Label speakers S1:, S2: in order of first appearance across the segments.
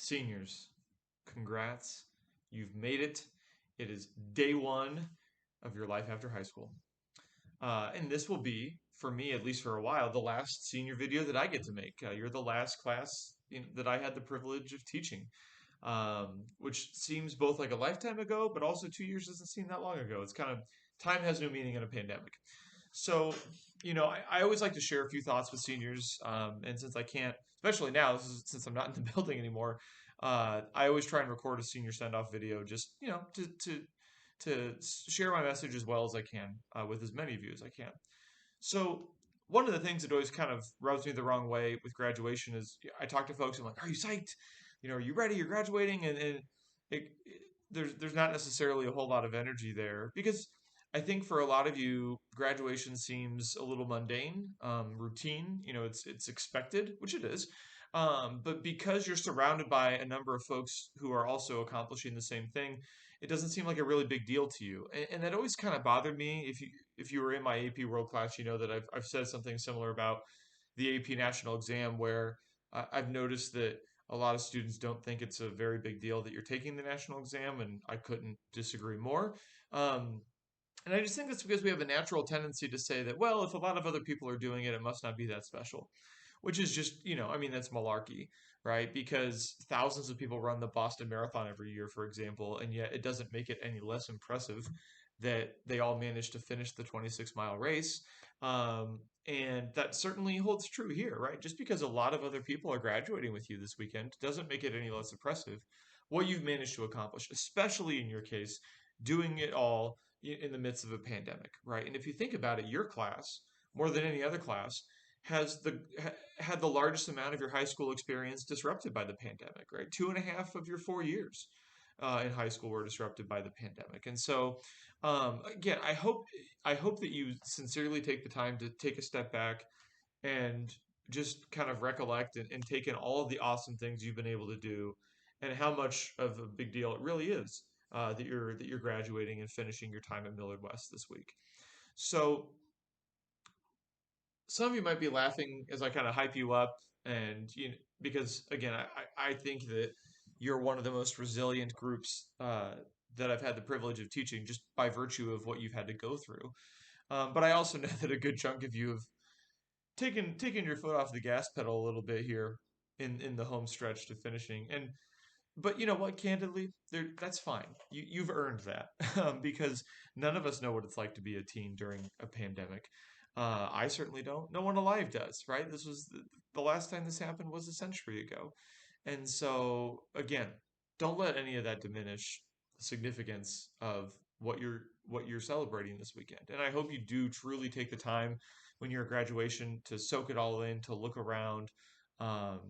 S1: Seniors, congrats. You've made it. It is day one of your life after high school. And this will be, for me, at least for a while, the last senior video that I get to make. You're the last class that I had the privilege of teaching, which seems both like a lifetime ago, but also 2 years doesn't seem that long ago. It's kind of time has no meaning in a pandemic. So, I always like to share a few thoughts with seniors. And since I can't, especially now, since I'm not in the building anymore, I always try and record a senior send off video just, to share my message as well as I can with as many of you as I can. So, one of the things that always kind of rubs me the wrong way with graduation is I talk to folks and I'm like, are you psyched? Are you ready? You're graduating. There's not necessarily a whole lot of energy there because I think for a lot of you, graduation seems a little mundane, routine. It's expected, which it is. But because you're surrounded by a number of folks who are also accomplishing the same thing, it doesn't seem like a really big deal to you. And that always kind of bothered me. If you were in my AP World class, you know that I've said something similar about the AP National Exam, where I've noticed that a lot of students don't think it's a very big deal that you're taking the national exam, and I couldn't disagree more. Um, and I just think that's because we have a natural tendency to say that, well, if a lot of other people are doing it, it must not be that special, which is just, I mean, that's malarkey, right? Because thousands of people run the Boston Marathon every year, for example, and yet it doesn't make it any less impressive that they all managed to finish the 26-mile race. And that certainly holds true here, right? Just because a lot of other people are graduating with you this weekend doesn't make it any less impressive what you've managed to accomplish, especially in your case, doing it all in the midst of a pandemic, right? And if you think about it, your class, more than any other class, had the largest amount of your high school experience disrupted by the pandemic, right? 2.5 of your 4 years in high school were disrupted by the pandemic, and so again, I hope that you sincerely take the time to take a step back and just kind of recollect and take in all of the awesome things you've been able to do, and how much of a big deal it really is that you're graduating and finishing your time at Millard West this week. So some of you might be laughing as I kind of hype you up, and because again, I think that you're one of the most resilient groups that I've had the privilege of teaching just by virtue of what you've had to go through. But I also know that a good chunk of you have taken your foot off the gas pedal a little bit here in the home stretch to finishing. And but you know what, candidly, that's fine. You've earned that because none of us know what it's like to be a teen during a pandemic. I certainly don't. No one alive does, right? This was the last time this happened was a century ago. And so again, don't let any of that diminish the significance of what you're celebrating this weekend. And I hope you do truly take the time when you're at graduation to soak it all in, to look around, um,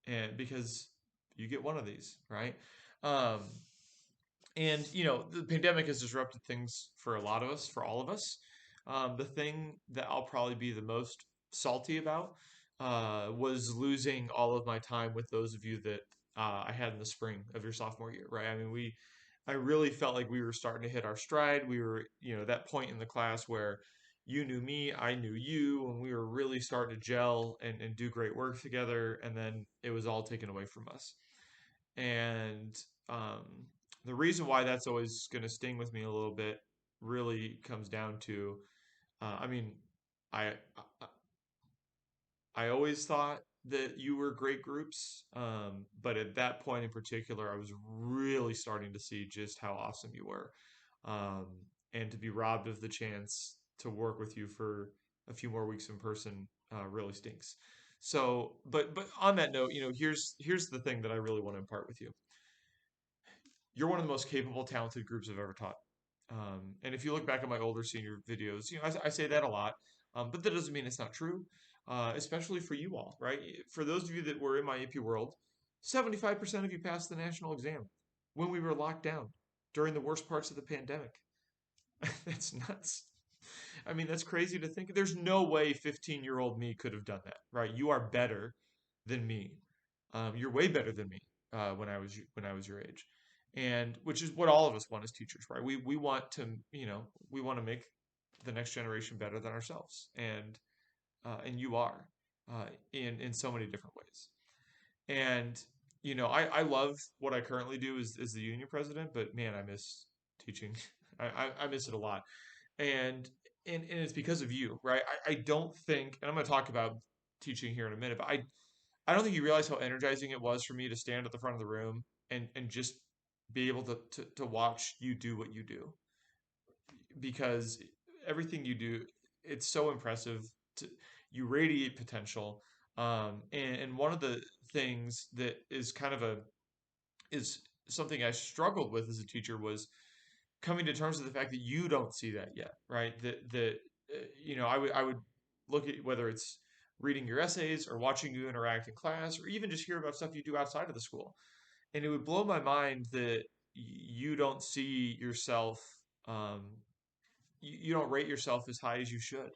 S1: and because you get one of these, right? Um, and the pandemic has disrupted things for a lot of us, for all of us. The thing that I'll probably be the most salty about was losing all of my time with those of you that I had in the spring of your sophomore year, right? I mean, I really felt like we were starting to hit our stride. We were, that point in the class where you knew me, I knew you, and we were really starting to gel and do great work together. And then it was all taken away from us. And the reason why that's always going to sting with me a little bit really comes down to, I mean, I I always thought that you were great groups, but at that point in particular, I was really starting to see just how awesome you were, um, and to be robbed of the chance to work with you for a few more weeks in person really stinks. So, but on that note, here's the thing that I really want to impart with you. You're one of the most capable, talented groups I've ever taught. And if you look back at my older senior videos, I say that a lot, but that doesn't mean it's not true, especially for you all, right? For those of you that were in my AP world, 75% of you passed the national exam when we were locked down during the worst parts of the pandemic. That's nuts. I mean, that's crazy to think. There's no way 15-year-old me could have done that, right? You are better than me. You're way better than me when I was your age, and which is what all of us want as teachers, right? We want to we want to make the next generation better than ourselves, and you are in so many different ways. And I love what I currently do as the union president, but man, I miss teaching. I miss it a lot. And, and it's because of you, right? I don't think, and I'm going to talk about teaching here in a minute, but I don't think you realize how energizing it was for me to stand at the front of the room and just be able to watch you do what you do, because everything you do, it's so impressive. To, you radiate potential. And one of the things that is something I struggled with as a teacher was coming to terms with the fact that you don't see that yet, right? I would look at whether it's reading your essays or watching you interact in class or even just hear about stuff you do outside of the school, and it would blow my mind that you don't see yourself, um, you don't rate yourself as high as you should.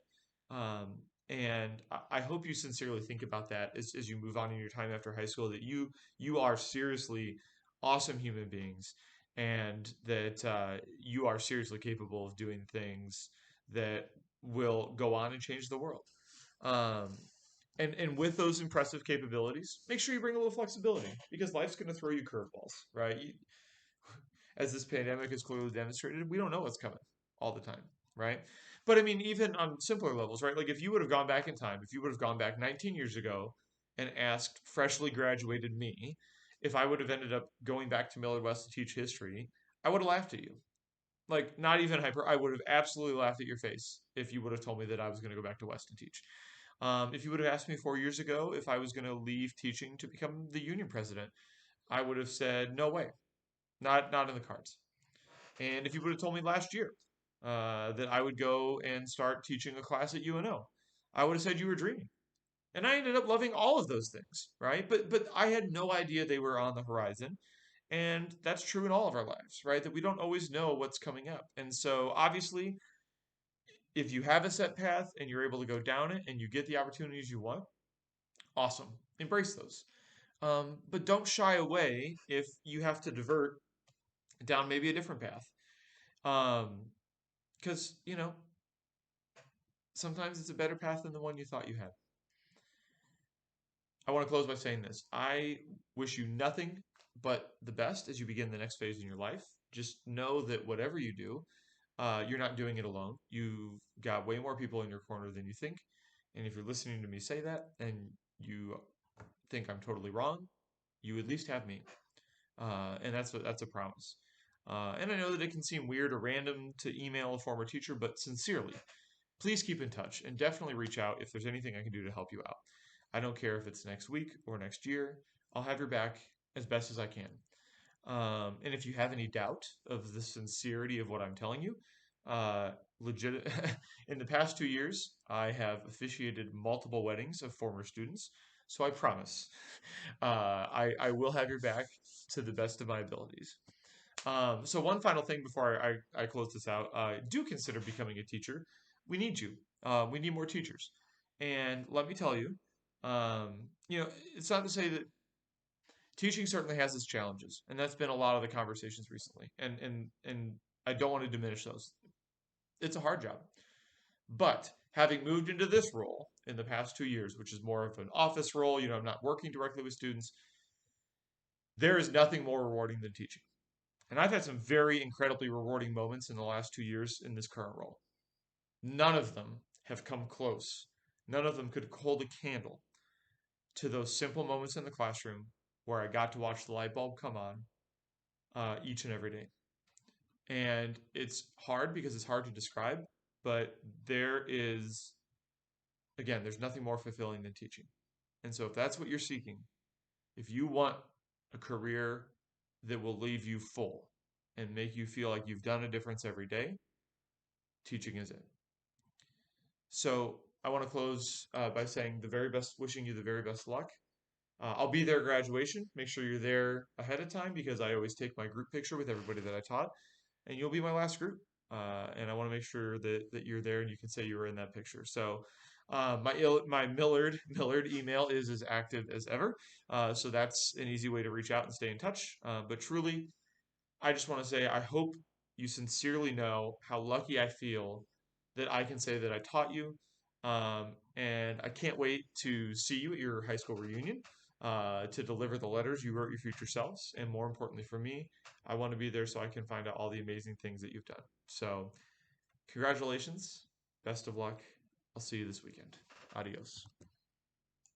S1: Um, and I hope you sincerely think about that as you move on in your time after high school, that you are seriously awesome human beings, and that you are seriously capable of doing things that will go on and change the world. Um, and with those impressive capabilities, make sure you bring a little flexibility, because life's going to throw you curveballs, right? As this pandemic has clearly demonstrated, we don't know what's coming all the time, right? But I mean, even on simpler levels, right? Like if you would have gone back in time, if you would have gone back 19 years ago and asked freshly graduated me if I would have ended up going back to Millard West to teach history, I would have laughed at you. Like, not even hyper, I would have absolutely laughed at your face if you would have told me that I was going to go back to West and teach. If you would have asked me 4 years ago if I was going to leave teaching to become the union president, I would have said, no way, not in the cards. And if you would have told me last year that I would go and start teaching a class at UNO, I would have said you were dreaming. And I ended up loving all of those things, right? But I had no idea they were on the horizon. And that's true in all of our lives, right? That we don't always know what's coming up. And so obviously, if you have a set path and you're able to go down it and you get the opportunities you want, awesome. Embrace those. But don't shy away if you have to divert down maybe a different path. Because, sometimes it's a better path than the one you thought you had. I want to close by saying this. I wish you nothing but the best as you begin the next phase in your life. Just know that whatever you do, you're not doing it alone. You've got way more people in your corner than you think. And if you're listening to me say that and you think I'm totally wrong, you at least have me. And that's a promise. And I know that it can seem weird or random to email a former teacher, but sincerely, please keep in touch and definitely reach out if there's anything I can do to help you out. I don't care if it's next week or next year. I'll have your back as best as I can. And if you have any doubt of the sincerity of what I'm telling you, legit, in the past 2 years, I have officiated multiple weddings of former students. So I promise, I will have your back to the best of my abilities. So one final thing before I close this out, do consider becoming a teacher. We need you. We need more teachers. And let me tell you, it's not to say that teaching certainly has its challenges, and that's been a lot of the conversations recently. And I don't want to diminish those. It's a hard job, but having moved into this role in the past 2 years, which is more of an office role, I'm not working directly with students. There is nothing more rewarding than teaching. And I've had some very incredibly rewarding moments in the last 2 years in this current role. None of them have come close. None of them could hold a candle to those simple moments in the classroom where I got to watch the light bulb come on each and every day. And it's hard because it's hard to describe, but there's nothing more fulfilling than teaching. And so if that's what you're seeking, if you want a career that will leave you full and make you feel like you've done a difference every day, teaching is it. So I want to close by saying wishing you the very best luck. I'll be there at graduation. Make sure you're there ahead of time because I always take my group picture with everybody that I taught, and you'll be my last group. And I want to make sure that you're there and you can say you were in that picture. So my Millard email is as active as ever. So that's an easy way to reach out and stay in touch. But truly, I just want to say I hope you sincerely know how lucky I feel that I can say that I taught you. And I can't wait to see you at your high school reunion. to deliver the letters you wrote your future selves. And more importantly for me, I want to be there so I can find out all the amazing things that you've done. So, congratulations. Best of luck. I'll see you this weekend. Adios.